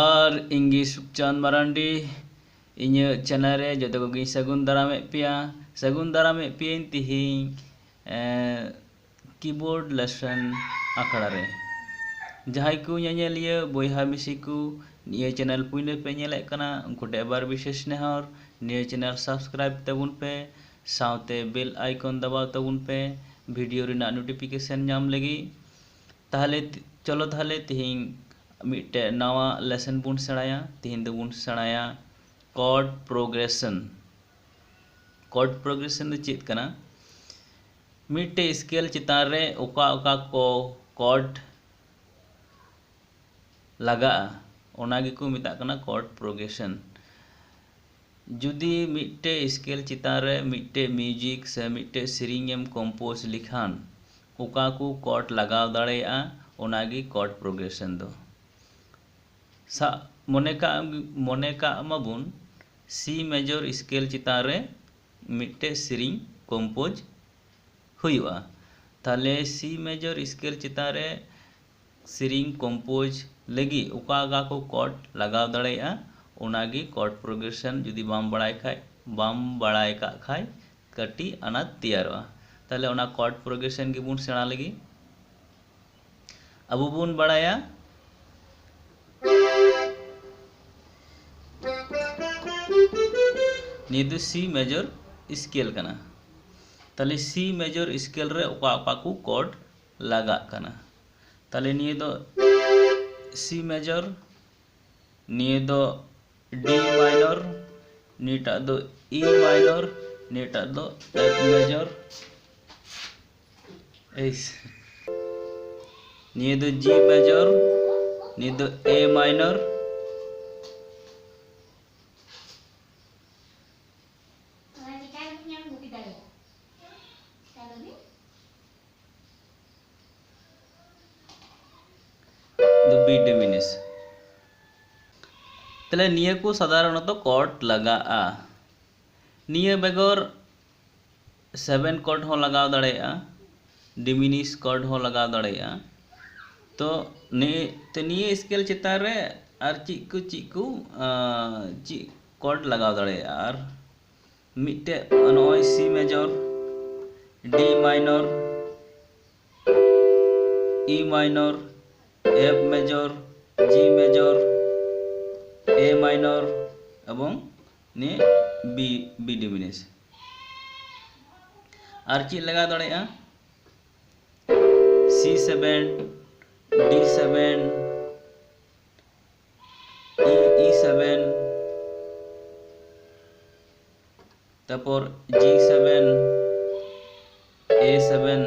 जोहार इंगी सुखचांद मारांडी इᱧ चैनल रे जो को सगुन दारामे पिया तिहिं कीबोर्ड लेसन आखड़ा रे जहां को ñeñeliya बोहा मिसी को निये चैनल पुइले पे ñेले कना उनको डेबार विशेष नेहर निये चैनल सब्सक्राइब तबुन पे साउते बेल आइकन दबाव तबुन पे वीडियो रिना नोटिफिकेशन नाम लगी ताहले चलो ताहले तिहिं मिट्टे नवा लेसन बुन सेणाया तिहिं दो बुन सेणाया कॉर्ड प्रोग्रेशन दो चेत कना मिट्टे स्केल चितान रे ओका ओका को कॉर्ड लगा ओनागे को मिता कना कॉर्ड प्रोग्रेशन जुदी मिट्टे स्केल चितान रे मिट्टे म्यूजिक से मिट्टे सेरिंग कंपोज लिखान ओका को कॉर्ड लगाव दाड़ेया ओनागे कॉर्ड प्रोग्रेशन दो सा मने का माबुन सी मेजर स्केल चितान रे मिट्टे सेरिंग कंपोज हुआ ताले सी मेजर स्केल चितान रे सेरिंग कंपोज लगी ओका को कॉर्ड लगाव दाड़ेया ओनागे कॉर्ड प्रोग्रेशन जुदी बाम बड़ाय का खाय कटी अनाथ तैयारोआ ताले ओना कॉर्ड प्रोग्रेशन के बुन सेणा लगी अब बुन बड़ाया निये सी मेजर स्केल कना ताले सी मेजर स्केल रे ओका को कॉर्ड लगा कना ताले निये दो सी मेजर निये दो डी माइनर नीटा दो ई माइनर नीटा दो एफ मेजर निये दो जी मेजर निये दो ए माइनर दो बी डिमिनिश तले निये को साधारणत कॉर्ड लगा निये बेगर 7 कॉर्ड हो लगाव दाड़ेया डिमिनिश कॉर्ड हो लगाव दाड़ेया तो निये स्केल चितान रे आर चीज को कॉर्ड लगाव दाड़ेया आर मिट्टे नॉय C major D minor E minor F major G major A minor एवं ने बी डिमिनिश आर चीज लगा दाड़ेया C7 D7 E7 तारपर G7 A7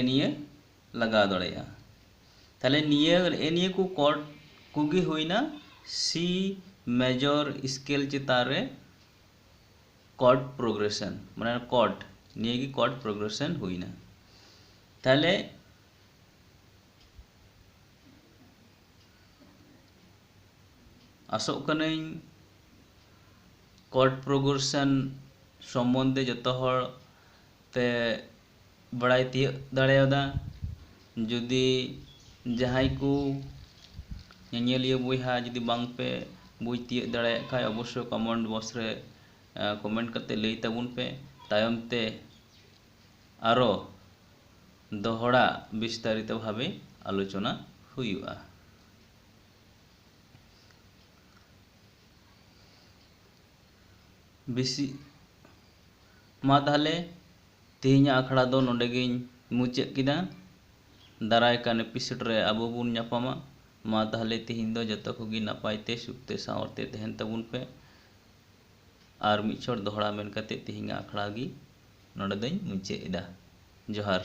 निये लगा दाड़ेया ताले निये को कॉर्ड कुगी हुईना सी मेजर स्केल चितान रे कॉर्ड प्रोग्रेशन माने कॉर्ड निये की कॉर्ड प्रोग्रेशन हुईना ताले आसोक कनाई कॉर्ड प्रोग्रेशन सम्बन्धे जतो हर ते बड़ाई तिय दाड़ेयादा जुदी जहाई को ñeñeliya बोहा जुदी बांग पे बुझ तिय दाड़े खाय अवश्य कमेंट बॉक्स रे कमेंट करते लई तबुन पे तायम ते आरो दोहरा विस्तारित भावे आलोचना हुआ बिसी मा ताहले तिहिं आखड़ा दो नोंडे गिन मुचाद किदा दाराय कान एपिसोड रे आबो बुन ᱧᱟᱯᱟᱢᱟ मा ताहले तिहिं दो जतो कोगी नापायते सुखते सावरते तहन तबुन पे आर मिछोड़ दोहरा मेन कते तिहिं आखड़ा गी नोंडे दई मुचाद एदा जोहार।